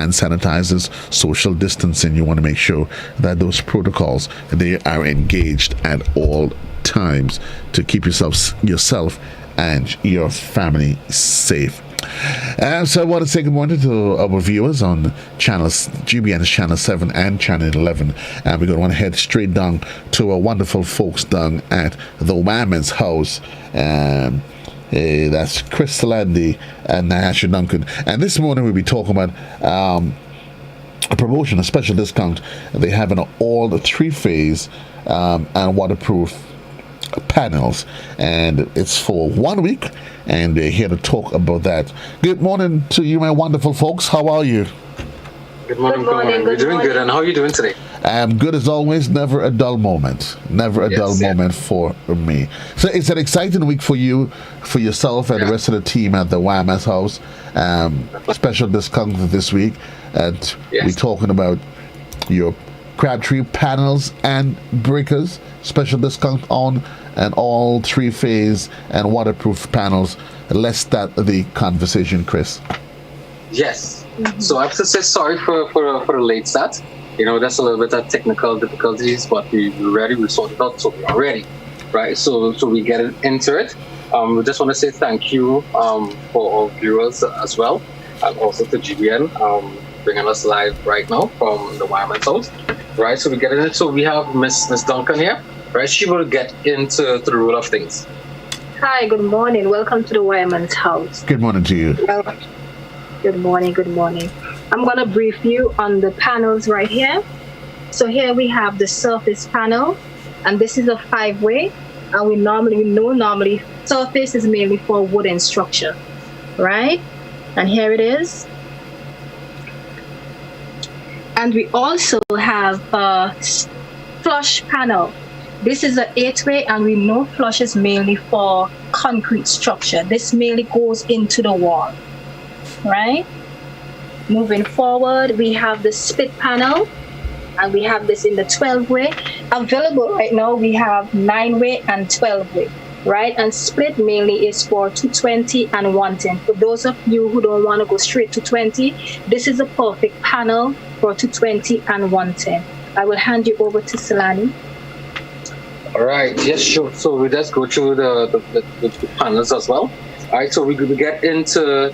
hand sanitizers, social distancing. You want to make sure that those protocols, they are engaged at all times to keep yourself and your family safe. So I want to say good morning to our viewers on channels GBN's channel 7 and channel 11, and we're going to want to head straight down to our wonderful folks down at the Wireman's house. That's Chris Salandy and Natasha Duncan, and this morning we'll be talking about a promotion, a special discount they have on all the three-phase and waterproof panels, and it's for 1 week, and they're here to talk about that. Good morning to you, my wonderful folks. How are you? Good morning. We're doing good, and how are you doing today? I'm good as always. Never a dull moment. Never a dull moment for me. So it's an exciting week for you, for yourself, and the rest of the team at the Wireman's house. Special discount this week, and we're talking about your Crabtree panels and breakers. Special discount on and all three-phase and waterproof panels. Let's start the conversation, Chris. Yes. So I have to say sorry for the late start. You know, that's a little bit of technical difficulties, but we're ready. We sorted out, so we are ready, right? So we get into it. We just want to say thank you for our viewers as well, and also to GBN bringing us live right now from the Wireman's house, right? So we get in it. So we have Miss Duncan here, right? She will get into the rule of things. Hi, good morning. Welcome to the Wireman's house. Good morning to you. Good morning. I'm going to brief you on the panels right here. So here we have the surface panel, and this is a 5-way, and we know surface is mainly for wooden structure, right? And here it is. And we also have a flush panel. This is an 8-way, and we know flush is mainly for concrete structure. This mainly goes into the wall, right? Moving forward, we have the split panel, and we have this in the 12-way. Available right now, we have 9-way and 12-way, right? And split mainly is for 220 and 110. For those of you who don't want to go straight to 20, this is a perfect panel for 220 and 110. I will hand you over to Salandy. All right. Yes, sure. So we just go through the panels as well. All right. So we get into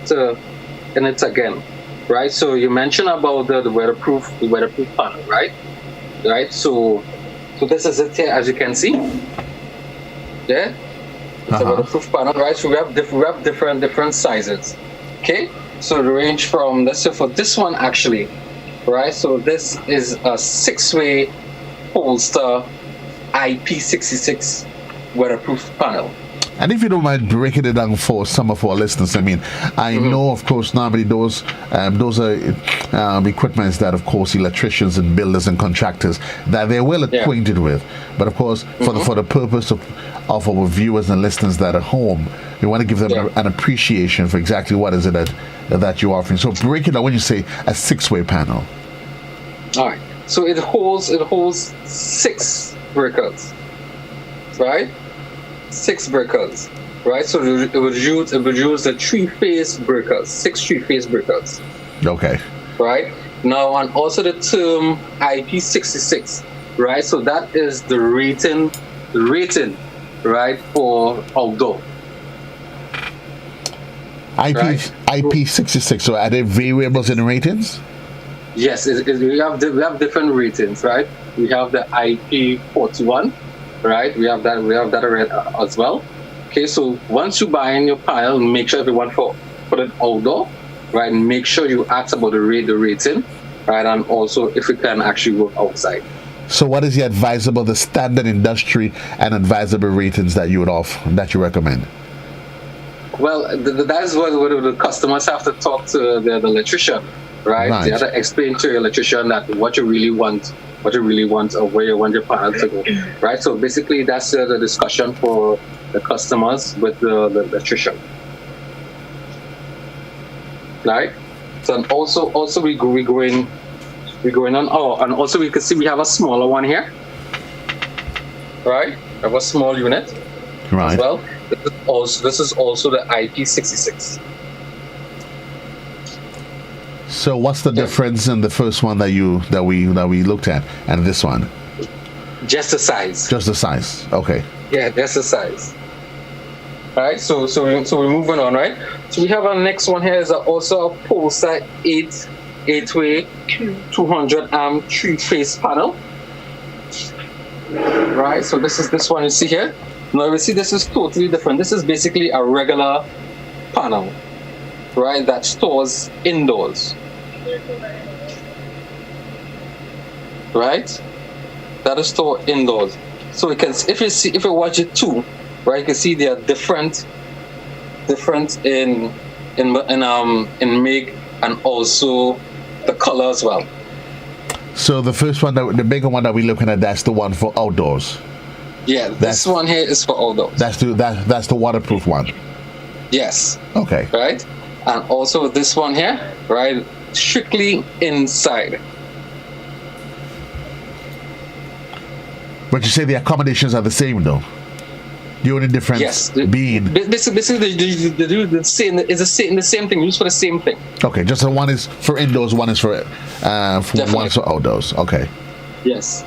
it again. Right, so you mentioned about the weatherproof panel, right? Right, so this is it here, as you can see. Yeah, it's a weatherproof panel, right? So we have different sizes. Okay, so the range from, let's say for this one actually, right? So this is a 6-way Holster IP66 weatherproof panel. And if you don't mind breaking it down for some of our listeners, I mean, I know, of course, normally those are equipments that, of course, electricians and builders and contractors that they're well acquainted with. But, of course, for the purpose of our viewers and listeners that are home, we want to give them an appreciation for exactly what is it that you're offering. So break it down when you say a 6-way panel. All right. So it holds 6 breakers, right? 6 breakers, right? So it would use the 3-phase breakers, 6 3-phase breakers. Okay. Right? Now, and also the term IP66, right? So that is the rating, right, for outdoor. IP66. So are there variables in the ratings? Yes, we have different ratings, right? We have the IP41. Right, we have that already as well. Okay, so once you buy in your panel, make sure if you want to put it outdoor, right, and make sure you ask about the rating, right, and also if it can actually work outside. So what is the advisable, the standard industry and advisable ratings that you would offer, that you recommend? Well, that is what the customers have to talk to the electrician, right? They have to explain to your electrician that what you really want, or where you want your panel to go, right? So basically, that's the discussion for the customers with the electrician, right? So and also we going on. Oh, and also we can see we have a smaller one here, right? We have a small unit, right? As well. This is also the IP66. So what's the difference in the first one that we looked at and this one? Just the size. Just the size. Okay. Yeah, just the size. All right. So we're moving on, right? So we have our next one here is also a Pulsar 8-way 200 amp 3-phase panel. Right. So this one you see here. Now you see this is totally different. This is basically a regular panel, right? That stores indoors. Right? That is stored indoors. So we can, if you watch it too, right? You can see they are different in make and also the color as well. So the first one, the bigger one that we're looking at, that's the one for outdoors. Yeah, this one here is for outdoors. That's the waterproof one. Yes. Okay. Right? And also this one here, right? Strictly inside. But you say the accommodations are the same though. The only difference being basically they do the same. It's the same thing. Used for the same thing. Okay, just the one is for indoors, one is for one is for outdoors. Okay. Yes.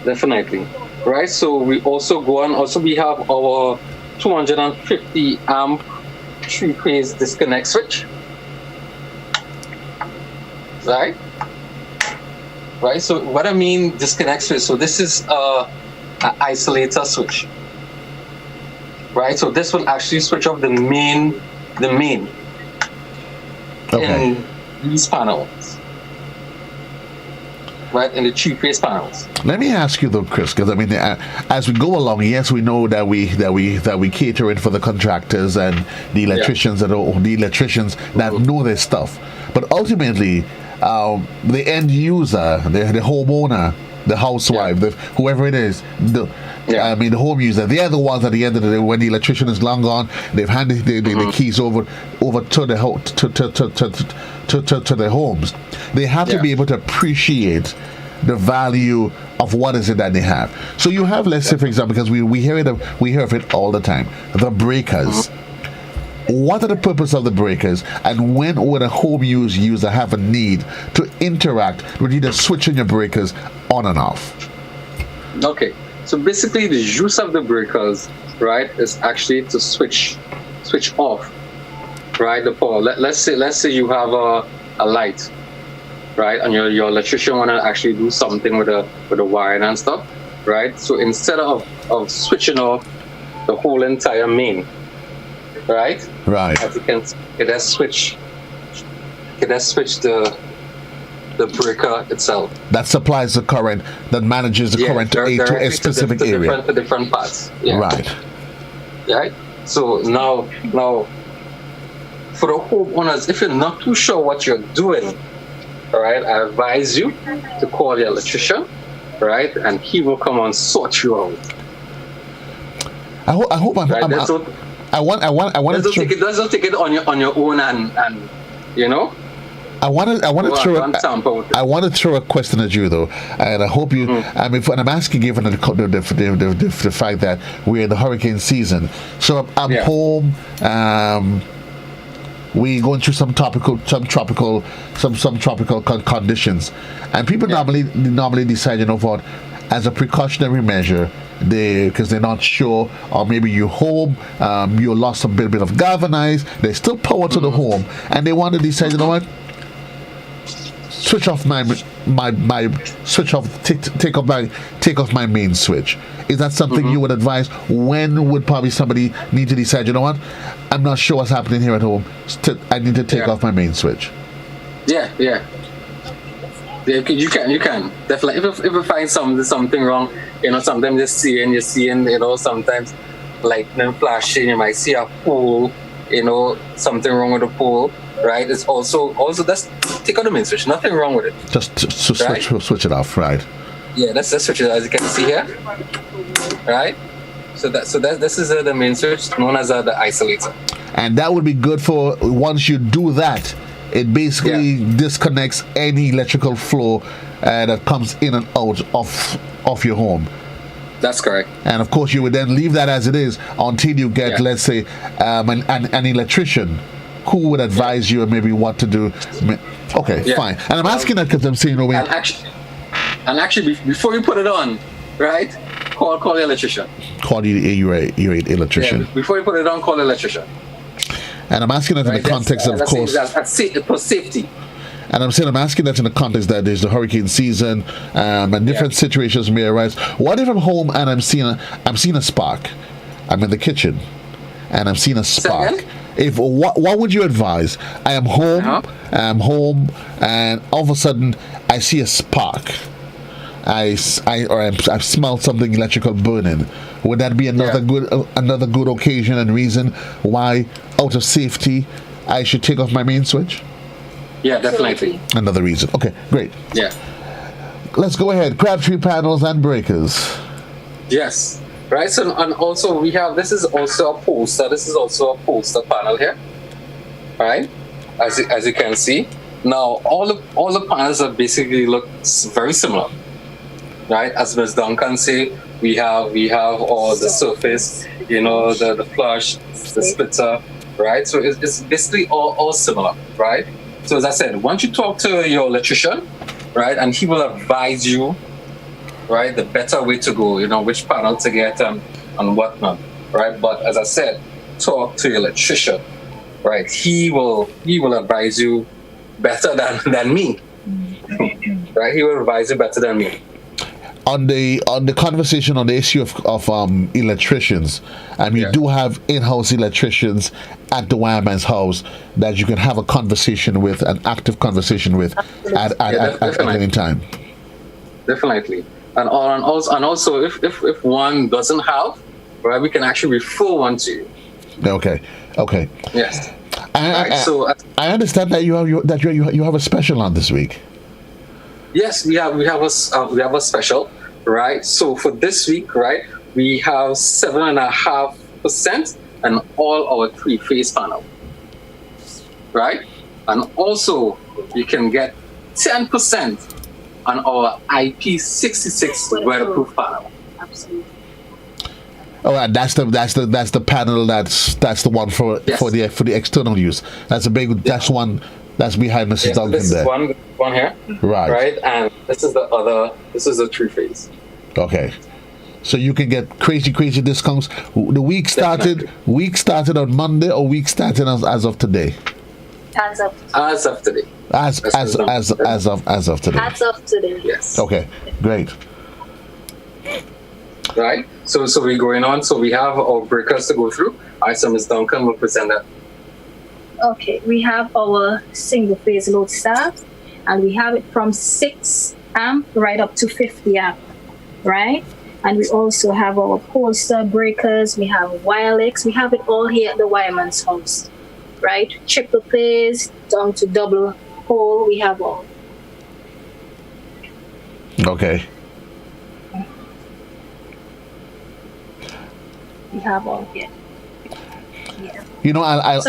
Definitely. Right. So we also go on. Also, we have our 250 amp 3-phase disconnect switch. Right. Right. So what I mean disconnect switch. So this is an isolator switch. Right. So this will actually switch off the main Okay. in these panels. Right, in the 3-phase panels. Let me ask you though, Chris, because I mean, as we go along, yes, we know that we cater in for the contractors and the electricians that know their stuff, but ultimately, the end user, the homeowner, the housewife, whoever it is, I mean, the home user, they are the ones at the end of the day when the electrician is long gone. They've handed the keys over to the to their homes. They have to be able to appreciate the value of what is it that they have. So you have, let's say, for example, because we hear of it all the time, the breakers. What are the purpose of the breakers, and when would a home user have a need to interact with either switching your breakers on and off? Okay, so basically the use of the breakers, right, is actually to switch off, right, the power. Let's say you have a light, right, and your electrician want to actually do something with the wiring and stuff, right? So instead of switching off the whole entire main, right, as you can switch the breaker itself. That supplies the current, that manages the current to a specific area. To different parts. Yeah. Right. Right. So now, for the homeowners, if you're not too sure what you're doing, all right, I advise you to call your electrician, right, and he will come and sort you out. I hope I want to take it on your own and you know. I want to throw a question at you though, and I hope you. I mean, and I'm asking given the fact that we're in the hurricane season. So I'm home. We going through some tropical conditions, and people normally decide, you know what, as a precautionary measure, because they're not sure, or maybe you home, you lost a bit of galvanize. There's still power to the home, and they want to decide, you know what, switch off my switch off, take off my main switch. Is that something you would advise? When would probably somebody need to decide, you know what, I'm not sure what's happening here at home, I need to take off my main switch? Yeah, you can definitely. If you find something wrong, you know, sometimes you're seeing, you know, sometimes lightning flashing, you might see a pole, you know, something wrong with the pole, right? It's also that's take out the main switch, nothing wrong with it. Just switch it off, right? Yeah, let's switch it, as you can see here, right? So this is the main switch, known as the isolator. And that would be good for once you do that. It basically disconnects any electrical flow that comes in and out of your home. That's correct. And of course, you would then leave that as it is until you get, let's say, an electrician who would advise you and maybe what to do? Okay, fine. And I'm asking that because I'm saying, and actually, before you put it on, right? Call the electrician. Call your electrician. Yeah, before you put it on, call the electrician. And I'm asking that in the context of course. For safety. And I'm asking that in the context that there's the hurricane season, and different situations may arise. What if I'm home and I'm seeing a spark? I'm in the kitchen, and I'm seeing a spark. If what would you advise? I am home, and all of a sudden I see a spark. I smell something electrical burning. Would that be another good occasion and reason why, out of safety, I should take off my main switch? Yeah, definitely. Another reason. Okay, great. Yeah. Let's go ahead. Crabtree panels and breakers. Yes. Right. So, and also we have, this is also a poster. This is also a poster panel here. Right. As you can see. Now, all the panels are basically look very similar. Right. As Ms. Duncan say, we have all the surface, the flush, the splitter. Right. So it's basically all similar. Right. So as I said, once you talk to your electrician, right, and he will advise you, right, the better way to go, which panel to get and whatnot, right. But as I said, talk to your electrician, right. He will advise you better than me, right. He will advise you better than me. On the conversation on the issue of electricians, you do have in-house electricians at the Wireman's house that you can have a conversation with, an active conversation with at any time. Definitely, and also if one doesn't have, right, we can actually refer one to you. Okay. Yes. I understand that you have a special on this week. Yes, we have a special, right? So for this week, right, we have 7.5% on all our 3-phase panel, right? And also you can get 10% on our IP66 weatherproof panel. Absolutely. Oh, and that's the panel that's the one for the external use. That's a big. That's one. That's behind Mrs. Duncan this there. Is one here. Right. And this is the other. This is the 3-phase. Okay. So you can get crazy discounts. The week started on Monday, or week started as of today. As of today. As of today. As of today. Yes. Okay. Great. Right. So we're going on. So we have our breakers to go through. All right. So Ms. Duncan will present that. Okay, we have our single phase load star, and we have it from 6 amp right up to 50 amp, right? And we also have our Polestar breakers, we have Wireless, we have it all here at the Wireman's house, right? Triple phase down to double pole, we have all. Okay. We have all here. Yeah. So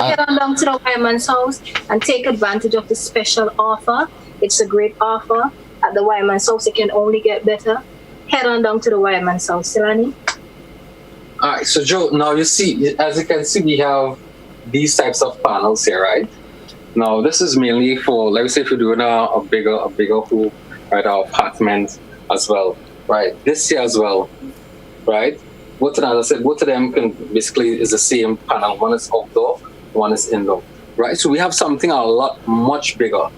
head on down to the Wireman's house and take advantage of the special offer. It's a great offer at the Wireman's house. It can only get better. Head on down to the Wireman's house, Salandy. All right, so Joe, now you see, as you can see, we have these types of panels here, right? Now this is mainly for, let me say, if you're doing a bigger home, right, our apartment as well, right? This here as well, right? Both of them, as I said, both of them can basically is the same panel. One is outdoor, one is indoor, right? So we have something a lot much bigger.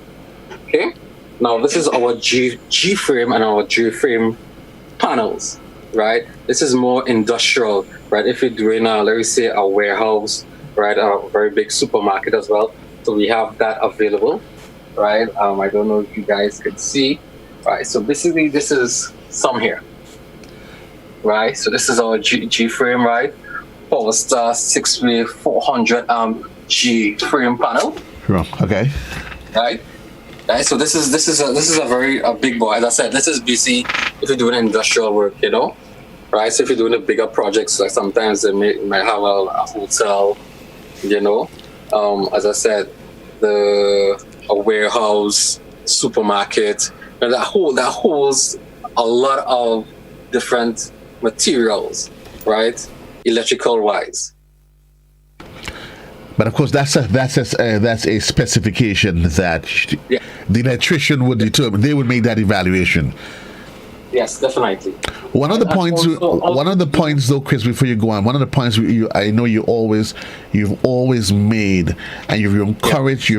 Okay. Now this is our G frame and our G frame panels, right? This is more industrial, right? If you're doing let me say a warehouse, right, a very big supermarket as well. So we have that available, right? I don't know if you guys can see, right? So basically, this is some here. Right, so this is our G frame, right? Polestar 6-way 400 amp G frame panel. Okay. Right. So this is a very big boy. As I said, this is BC if you're doing industrial work, right? So if you're doing the bigger projects, like sometimes they might have a hotel, as I said, a warehouse, supermarket, and that holds a lot of different materials, right? Electrical wise. But of course, that's a specification that the electrician would determine. They would make that evaluation. Yes, definitely. One of the points, though, Chris, before you go on, one of the points I know you've always made, and you've encouraged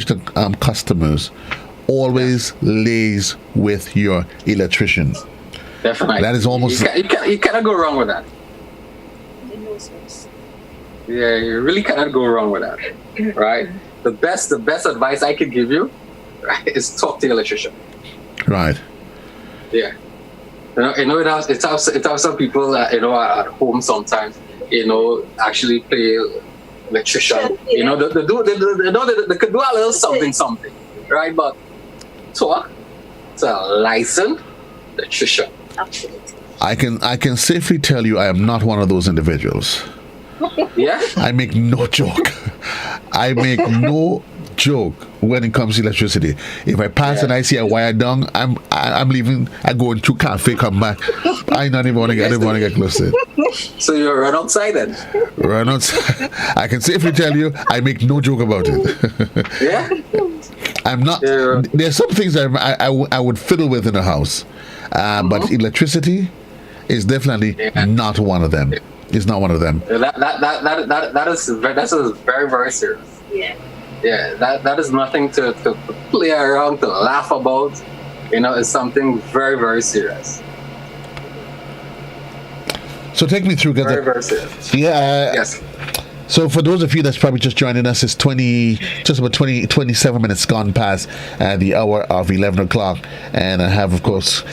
the customers, always lays with your electrician. Definitely. That is almost. You cannot go wrong with that. Yeah, you really cannot go wrong with that, right? The best advice I could give you, right, is talk to your electrician. Right. Yeah. It has some people at home sometimes, actually play electrician. They could do a little something, right? But talk to a licensed electrician. Absolutely. I can safely tell you I am not one of those individuals. Yeah. I make no joke. I make no joke when it comes to electricity. If I pass and I see a wire down, I'm leaving. I go into cafe, come back. I don't even want to get close to it. So you run outside then? Run outside. I can safely tell you, I make no joke about it. Yeah. I'm not. Yeah. There's some things I would fiddle with in a house, but electricity is definitely not one of them. It's not one of them. That's very, very serious. Yeah. Yeah, that is nothing to play around, to laugh about. It's something very, very serious. So take me through. Very, very serious. Yeah. Yes. So for those of you that's probably just joining us, it's 27 minutes gone past the hour of 11 o'clock. And I have, of course,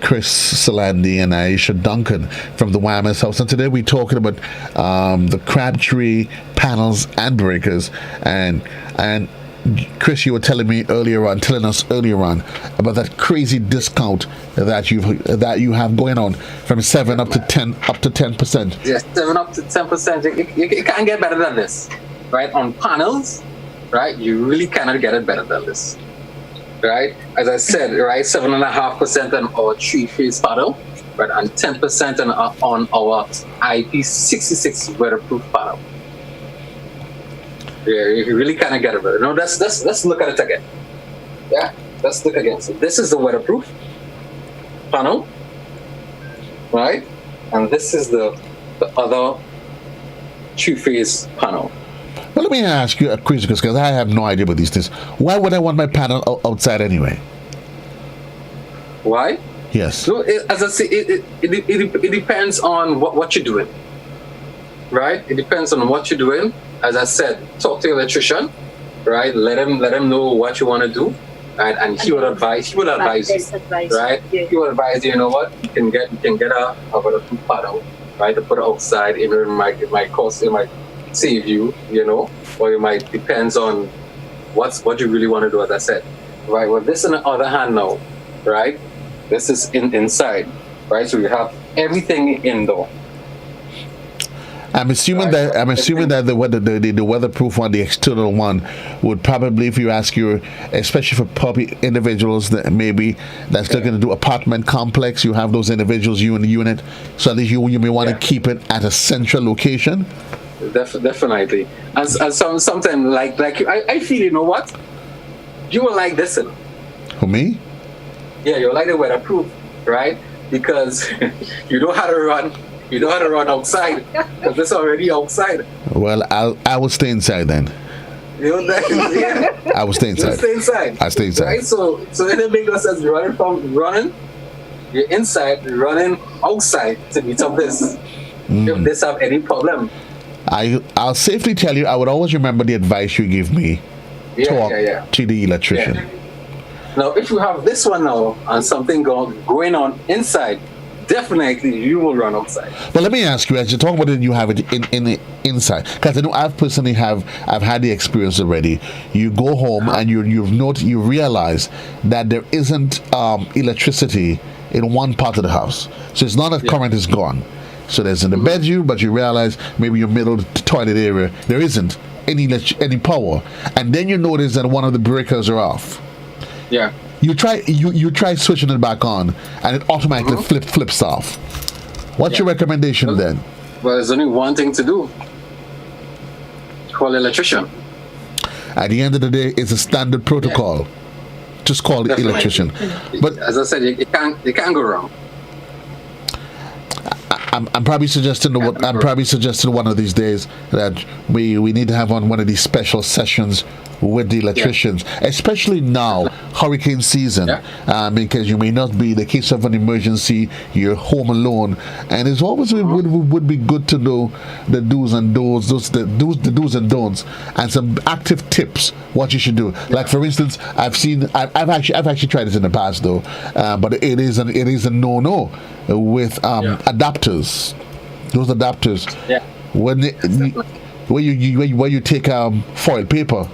Chris Salandy and Aisha Duncan from the Wireman's house. And today we're talking about the Crabtree panels and breakers. And Chris, you were telling us earlier on about that crazy discount that you have going on from 7 up to 10%. Yes, 7 up to 10%. You can't get better than this, right? On panels, right? You really cannot get it better than this, right? As I said, right, 7.5% on our 3-phase panel, right, and 10% on our IP66 weatherproof panel. Yeah, you really cannot get it better. No, let's look at it again. Yeah, let's look again. So this is the weatherproof panel, right? And this is the other 2-phase panel. Well, let me ask you a question, because I have no idea about these things. Why would I want my panel outside anyway? Why? Yes. So as I say, it depends on what you're doing, right? It depends on what you're doing. As I said, talk to your electrician, right? Let him know what you want to do, right? And he will advise you, right? Yeah. He will advise you. You know what? You can get a weatherproof panel, right? To put it outside. Even it might cost, it might save you, or it might depends on what you really want to do. As I said, right? Well, this on the other hand now, right? This is inside, right? So you have everything indoor. I'm assuming that the weatherproof one, the external one, would probably, if you ask your, especially for puppy individuals that maybe that's looking to do apartment complex, you have those individuals in the unit, so at least you may want to keep it at a central location. Definitely, and sometimes like I feel, you know what, you will like this one. For me? Yeah, you'll like the weatherproof, right? Because you know how to run. You know how to run outside, because it's already outside. Well, I will stay inside then. Yeah. I will stay inside. You'll stay inside. I stay inside. Right? So it doesn't make no sense. You're inside, you're running outside to meet up this. If this have any problem. I'll safely tell you, I would always remember the advice you give me. Talk to the electrician. Yeah. Now, if you have this one now and something going on inside, definitely you will run outside. But let me ask you, as you talk about it, you have it in the inside, because I know I've had the experience already. You go home and you realize that there isn't electricity in one part of the house, so it's not that current is gone. So there's in the bedroom, but you realize maybe your middle toilet area there isn't any power, and then you notice that one of the breakers are off. Yeah. You try switching it back on, and it automatically flips off. What's your recommendation then? Well, there's only one thing to do. call electrician. At the end of the day, it's a standard protocol. Just call the Definitely. electrician. But As I said, you can't go wrong. I'm probably suggesting one of these days that we need to have on one of these special sessions with the electricians, especially now, hurricane season, because you may not be, in the case of an emergency, you're home alone, and it's always would be good to know the do's and don'ts, the do's and don'ts, and some active tips what you should do. Like for instance, I've actually tried this in the past though, but it is a no with adapters. Those adapters, when you take foil paper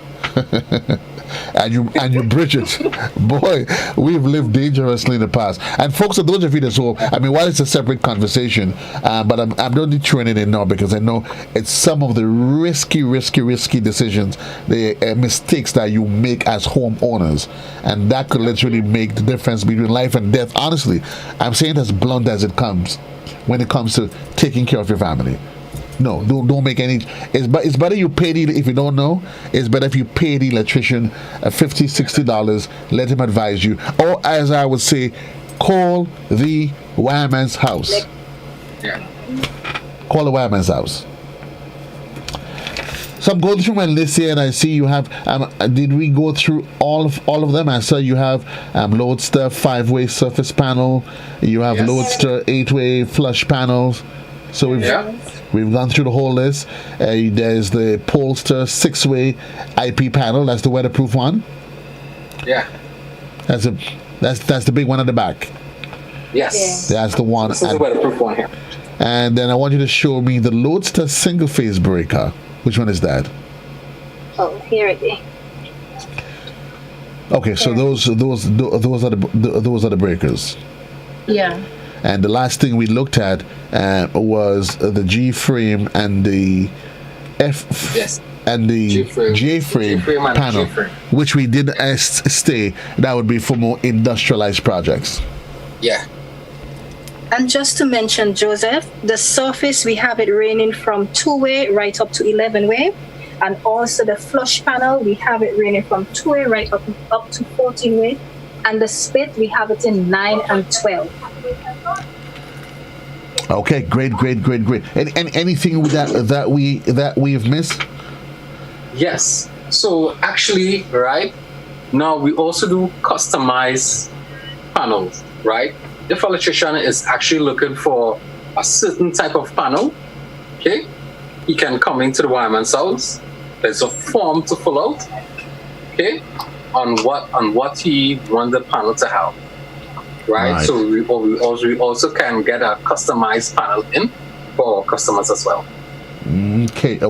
and you bridge it, boy, we've lived dangerously in the past. And folks, those of you that while it's a separate conversation, but I'm only throwing it in now because I know it's some of the risky decisions, the mistakes that you make as homeowners, and that could literally make the difference between life and death. Honestly, I'm saying it as blunt as it comes when it comes to taking care of your family. No, don't make any. It's better you pay if you don't know. It's better if you pay the electrician $50, $60. Let him advise you, or as I would say, call the Wireman's house. Call the Wireman's house. So I'm going through my list here, and I see you have. Did we go through all of them? I saw you have Lodestar 5-way surface panel. You have Lodestar 8-way flush panels. So we've gone through the whole list. There's the Polestar 6-way IP panel. That's the weatherproof one. Yeah. That's the big one at the back. Yes. That's the one. This is the weatherproof one here. And then I want you to show me the Lodestar single phase breaker. Which one is that? Oh, here it is. Okay, so those are the breakers. Yeah. And the last thing we looked at was the G frame and the J frame panel, which we did stay. That would be for more industrialized projects. Yeah. And just to mention, Joseph, the surface, we have it ranging from 2-way right up to 11-way. And also the flush panel, we have it ranging from 2-way right up to 14-way. And the split, we have it in 9 and 12. Okay, great. And anything that we've missed? Yes. So actually, right now we also do customized panels, right? If an electrician is actually looking for a certain type of panel, okay, he can come into the Wireman's house. There's a form to fill out, okay, on what he wants the panel to have. Right. So we also can get a customized panel in for customers as well. Okay.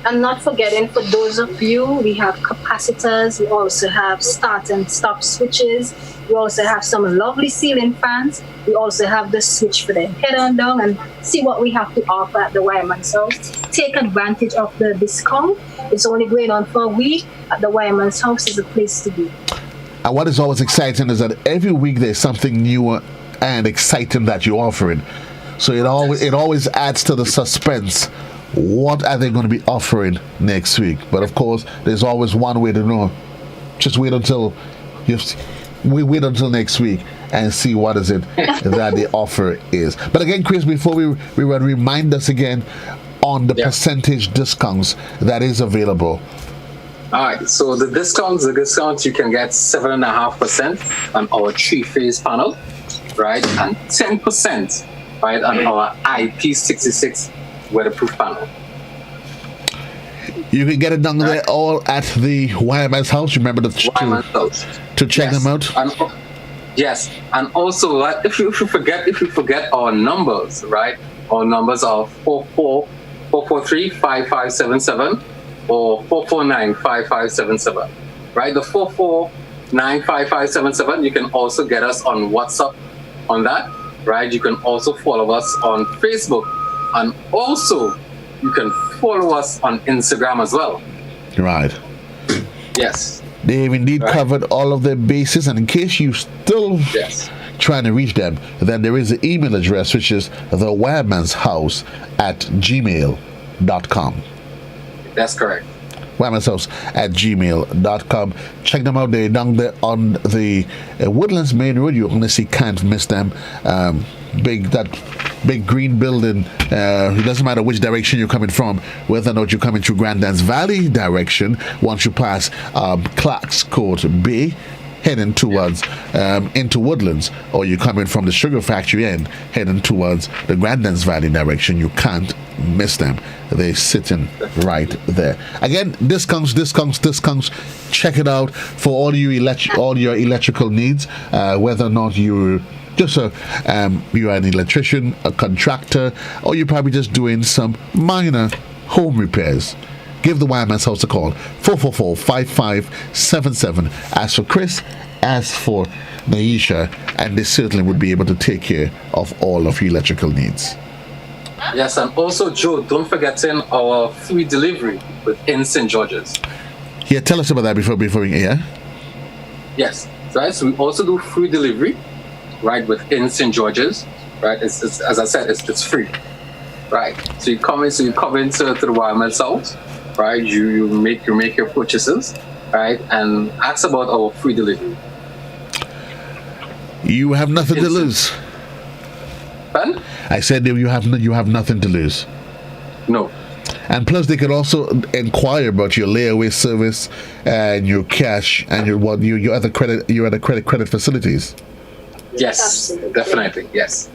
And not forgetting, for those of you, we have capacitors, we also have start and stop switches, we also have some lovely ceiling fans, we also have the switch for the head on down, and see what we have to offer at the Wireman's house. Take advantage of the discount. It's only going on for a week. At the Wireman's house is a place to be. And what is always exciting is that every week there's something new and exciting that you're offering. So it always adds to the suspense. What are they going to be offering next week? But of course, there's always one way to know. Just wait until next week and see what is it that the offer is. But again, Chris, before we run, remind us again on the percentage discounts that is available. All right, so the discounts you can get 7.5% on our 3-phase panel, right, and 10%, right, on our IP66 weatherproof panel. You can get it done there all at the Wireman's house. Remember to check them out. And also if you forget our numbers, right? Our numbers are 443-5577 or 449-5577. Right? The 449-5577. You can also get us on WhatsApp on that. Right? You can also follow us on Facebook. And also, you can follow us on Instagram as well. Right. Yes. They've indeed covered all of their bases. And in case you still trying to reach them, then there is an email address, which is thewireman'shouse@gmail.com. That's correct. WiremanHouse@gmail.com. Check them out. They're down there on the Woodlands Main Road. You honestly can't miss them. Big green building. It doesn't matter which direction you're coming from, whether or not you're coming through Grandlands Valley direction. Once you pass Clark's Court Bay, heading towards into Woodlands, or you're coming from the sugar factory end, heading towards the Grandlands Valley direction, you can't miss them. They're sitting right there. Again, discounts. Check it out for all your electrical needs, whether or not you're just you're an electrician, a contractor, or you're probably just doing some minor home repairs. Give the Wireman's House a call, 444-5577. As for Chris, as for Naisha, and they certainly would be able to take care of all of your electrical needs. Yes, and also, Joe, don't forget our free delivery within St. George's. Yeah, tell us about that before yeah? Yes, right. So we also do free delivery, right, within St. George's, right? It's as I said, it's free, right? So you come into the Wireman's House, right? You make your purchases, right, and ask about our free delivery. You have nothing to lose. Pardon? I said you have nothing to lose. No. And plus, they could also inquire about your layaway service and your cash and your other credit facilities. Yes, Absolutely. definitely. Yes.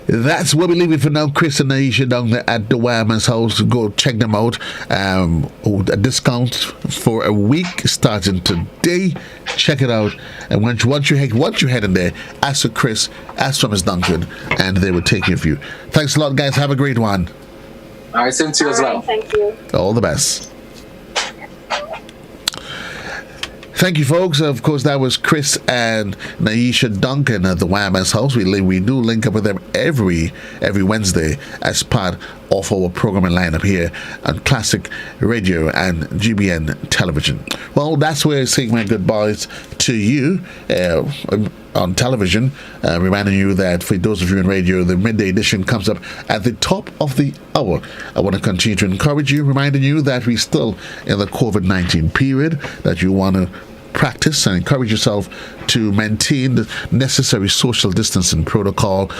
That's where we leave it for now. Chris and Aisha down there at the Wireman's House. Go check them out. A discount for a week starting today. Check it out. And once you head in there, ask for Chris, ask for Miss Duncan, and they will take care of you. Thanks a lot, guys. Have a great one. All right, same to you as well. Thank you. All the best. Thank you, folks. Of course, that was Chris and Naisha Duncan at the Wireman's House. We do link up with them every Wednesday as part of our programming lineup here on Classic Radio and GBN Television. Well, that's where I say my goodbyes to you on television, reminding you that for those of you in radio, the midday edition comes up at the top of the hour. I want to continue to encourage you, reminding you that we're still in the COVID-19 period, that you want to practice and encourage yourself to maintain the necessary social distancing protocol.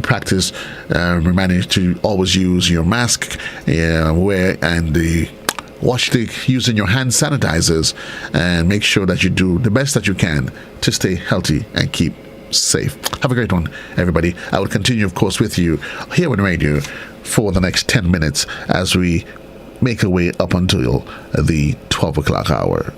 Practice reminding you to always use your mask, wear and using your hand sanitizers, and make sure that you do the best that you can to stay healthy and keep safe. Have a great one, everybody. I will continue, of course, with you here on radio for the next 10 minutes as we make our way up until the 12 o'clock hour.